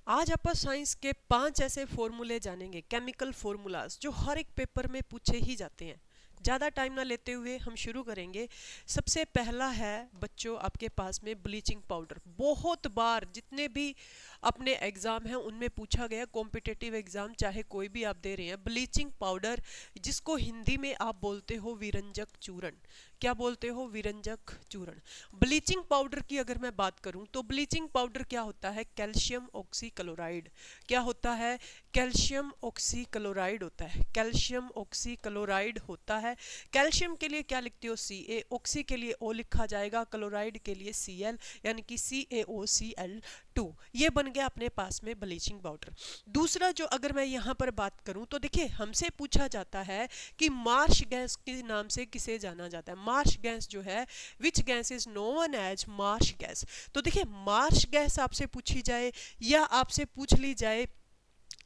आज आप साइंस के 5 ऐसे फॉर्मूले जानेंगे, केमिकल फॉर्मूलाज, जो हर एक पेपर में पूछे ही जाते हैं। ज़्यादा टाइम ना लेते हुए हम शुरू करेंगे। सबसे पहला है बच्चों आपके पास में ब्लीचिंग पाउडर। बहुत बार जितने भी अपने एग्ज़ाम हैं उनमें पूछा गया, कॉम्पिटिटिव एग्ज़ाम चाहे कोई भी आप दे रहे हैं। ब्लीचिंग पाउडर, जिसको हिंदी में आप बोलते हो विरंजक चूर्ण। क्या बोलते हो? विरंजक चूर्ण। ब्लीचिंग पाउडर की अगर मैं बात करूं तो ब्लीचिंग पाउडर क्या होता है? Calcium oxychloride. क्या होता है? कैल्शियम ऑक्सीक्लोराइड होता है। कैल्शियम ऑक्सीक्लोराइड होता है। कैल्शियम के लिए क्या लिखते हो? Ca। ऑक्सी के लिए O लिखा जाएगा, क्लोराइड के लिए Cl, यानी कि CaOCl2। ये बन गया अपने पास में ब्लीचिंग पाउडर। दूसरा जो अगर मैं यहाँ पर बात करूं तो देखिए, हमसे पूछा जाता है कि मार्श गैस के नाम से किसे जाना जाता है। मार्श गैस जो है, which gas is known as marsh gas. तो देखिए, मार्श गैस आपसे पूछी जाए या आपसे पूछ ली जाए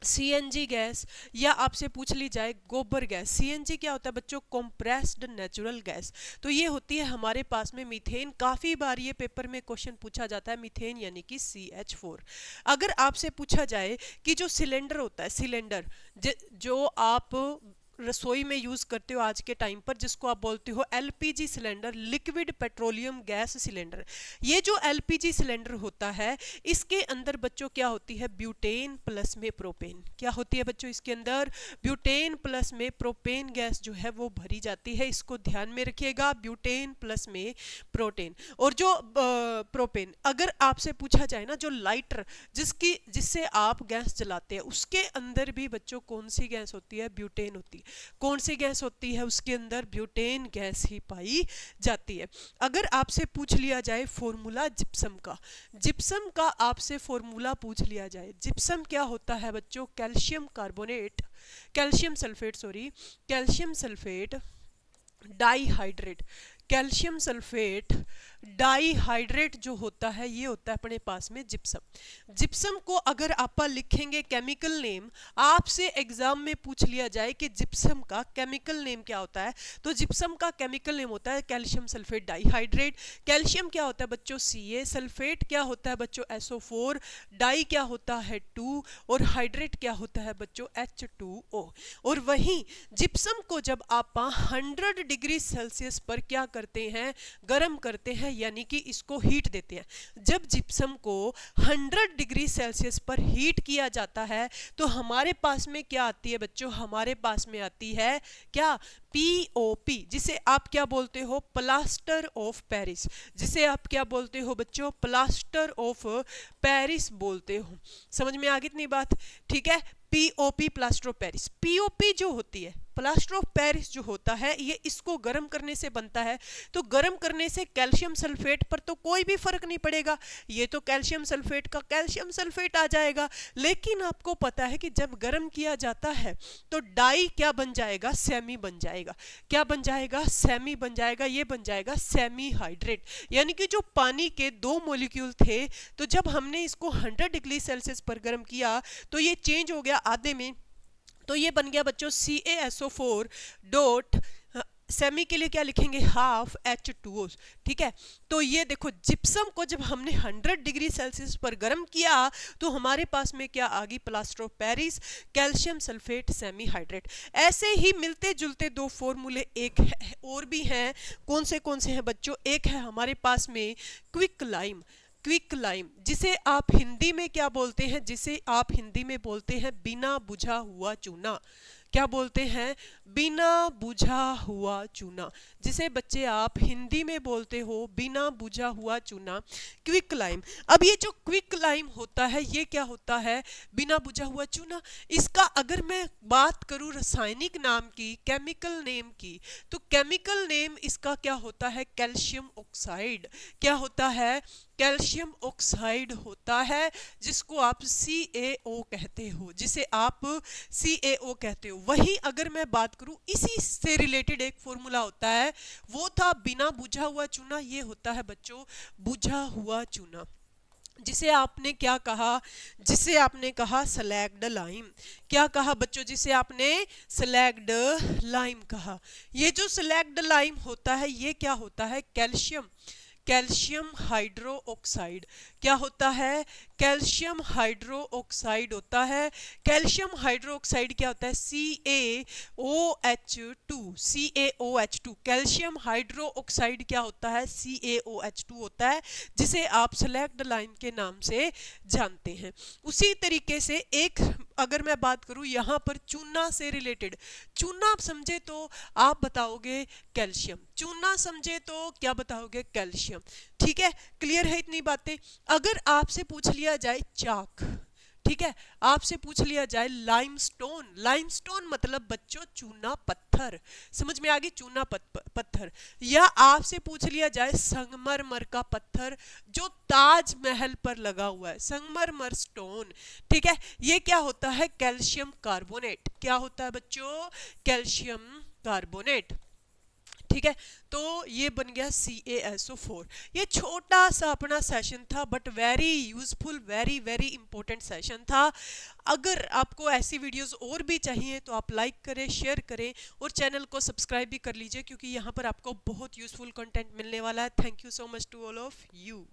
सीएनजी गैस, या आपसे पूछ ली जाए गोबर गैस। सीएनजी क्या होता है बच्चों? Compressed natural gas. तो ये होती है हमारे पास में मीथेन। काफ़ी बार ये पेपर में क्वेश्चन पूछा जाता है, मीथेन यानी कि CH4। अगर आपसे पूछा जाए कि जो सिलेंडर होता है, सिलेंडर जो आप रसोई में यूज़ करते हो आज के टाइम पर, जिसको आप बोलते हो LPG cylinder, liquid petroleum gas cylinder. ये जो एलपीजी सिलेंडर होता है, इसके अंदर बच्चों क्या होती है? ब्यूटेन प्लस में प्रोपेन। क्या होती है बच्चों? इसके अंदर ब्यूटेन प्लस में प्रोपेन गैस जो है वो भरी जाती है। इसको ध्यान में रखिएगा, ब्यूटेन प्लस में प्रोटेन। और जो प्रोपेन, अगर आपसे पूछा जाए ना, जो लाइटर जिससे आप गैस जलाते हैं, उसके अंदर भी बच्चों कौन सी गैस होती है? ब्यूटेन होती है। कौन सी गैस होती है उसके अंदर? ब्यूटेन गैस ही पाई जाती है। अगर आपसे पूछ लिया जाए फॉर्मूला जिप्सम का, जिप्सम का आपसे फॉर्मूला पूछ लिया जाए, जिप्सम क्या होता है बच्चों? Calcium carbonate, calcium sulphate, sorry, calcium sulphate dihydrate. Calcium sulphate dihydrate जो होता है, ये होता है अपने पास में जिप्सम। जिप्सम को अगर आप लिखेंगे केमिकल नेम, आपसे एग्जाम में पूछ लिया जाए कि जिप्सम का केमिकल नेम क्या होता है, तो जिप्सम का केमिकल नेम होता है कैल्शियम सल्फेट डाईहाइड्रेट। कैल्शियम क्या होता है बच्चों? Ca। सल्फेट क्या होता है बच्चों? SO4। डाई क्या होता है? 2। और हाइड्रेट क्या होता है बच्चों? H2O। और वहीं जिप्सम को जब आप 100 डिग्री सेल्सियस पर क्या करते हैं? गर्म करते हैं, यानी कि इसको हीट देते हैं। जब जिप्सम को 100 डिग्री सेल्सियस पर हीट किया जाता है तो हमारे पास में क्या आती है बच्चों? हमारे पास में आती है क्या? POP, जिसे आप क्या बोलते हो? Plaster of Paris. जिसे आप क्या बोलते हो बच्चों? प्लास्टर ऑफ पेरिस बोलते हो। समझ में आ गई इतनी बात? ठीक है। POP, plaster of Paris. POP जो होती है, प्लास्टर ऑफ पेरिस जो होता है, ये इसको गर्म करने से बनता है। तो गर्म करने से कैल्शियम सल्फेट पर तो कोई भी फर्क नहीं पड़ेगा, ये तो कैल्शियम सल्फेट का कैल्शियम सल्फेट आ जाएगा। लेकिन आपको पता है कि जब गर्म किया जाता है तो डाई क्या बन जाएगा? सेमी बन जाएगा। क्या बन जाएगा? सेमी बन जाएगा। ये बन जाएगा सेमी हाइड्रेट। यानी कि जो पानी के 2 मॉलिक्यूल थे, तो जब हमने इसको 100 डिग्री सेल्सियस पर गर्म किया तो ये चेंज हो गया आधे में, तो ये बन गया बच्चों CaSO4 डॉट, सेमी के लिए क्या लिखेंगे? Half H2O। ठीक है। तो ये देखो, जिप्सम को जब हमने 100 डिग्री सेल्सियस पर गर्म किया तो हमारे पास में क्या आ गई? Plaster of Paris, calcium sulphate, semi hydrate. ऐसे ही मिलते जुलते 2 फॉर्मूले एक है, और भी हैं। कौन से हैं बच्चों? एक है हमारे पास में क्विक लाइम। क्विक लाइम, जिसे आप हिंदी में क्या बोलते हैं? जिसे आप हिंदी में बोलते हैं बिना बुझा हुआ चूना। क्या बोलते हैं? बिना बुझा हुआ चूना, जिसे बच्चे आप हिंदी में बोलते हो बिना बुझा हुआ चूना, क्विक लाइम। अब ये जो क्विक लाइम होता है, ये क्या होता है? बिना बुझा हुआ चूना। इसका अगर मैं बात करूं रासायनिक नाम की, केमिकल नेम की, तो केमिकल नेम इसका क्या होता है? Calcium oxide. क्या होता है? कैल्शियम ऑक्साइड होता है, जिसको आप CaO कहते हो, जिसे आप CaO कहते हो। वहीं अगर मैं बात करूं, इसी से रिलेटेड एक फॉर्मूला होता है, वो था बिना बुझा हुआ चूना। ये होता है बच्चों बुझा हुआ चूना, जिसे आपने क्या कहा? जिसे आपने कहा स्लैग्ड लाइम। क्या कहा बच्चों? जिसे आपने स्लैग्ड लाइम कहा। ये जो स्लैग्ड लाइम होता है, ये क्या होता है? Calcium, calcium hydro oxide. क्या होता है, कैल्शियम हाइड्रो ऑक्साइड होता है। कैल्शियम हाइड्रो ऑक्साइड क्या होता है, CaOH2, CaOH2। Calcium hydro oxide क्या होता है, CaOH2 होता है, जिसे आप सेलेक्ट लाइन के नाम से जानते हैं। उसी तरीके से एक अगर मैं बात करूं यहाँ पर चूना से रिलेटेड, चूना आप समझे तो आप बताओगे कैल्शियम, चूना समझे तो क्या बताओगे, कैल्शियम। ठीक है, क्लियर है इतनी बातें। अगर आपसे पूछ लिया जाए चाक, ठीक है, आपसे पूछ लिया जाए लाइमस्टोन, लाइमस्टोन मतलब बच्चों चूना पत्थर, समझ में आ गई, चूना पत्थर। या आपसे पूछ लिया जाए संगमरमर का पत्थर जो ताजमहल पर लगा हुआ है, संगमरमर स्टोन, ठीक है, ये क्या होता है, कैल्शियम कार्बोनेट। क्या होता है बच्चों, कैल्शियम कार्बोनेट। ठीक है, तो ये बन गया CaSO4। ये छोटा सा अपना सेशन था but very useful, very very important session था। अगर आपको ऐसी वीडियोस और भी चाहिए तो आप लाइक करें, शेयर करें और चैनल को सब्सक्राइब भी कर लीजिए, क्योंकि यहाँ पर आपको बहुत यूजफुल कंटेंट मिलने वाला है। Thank you so much to all of you.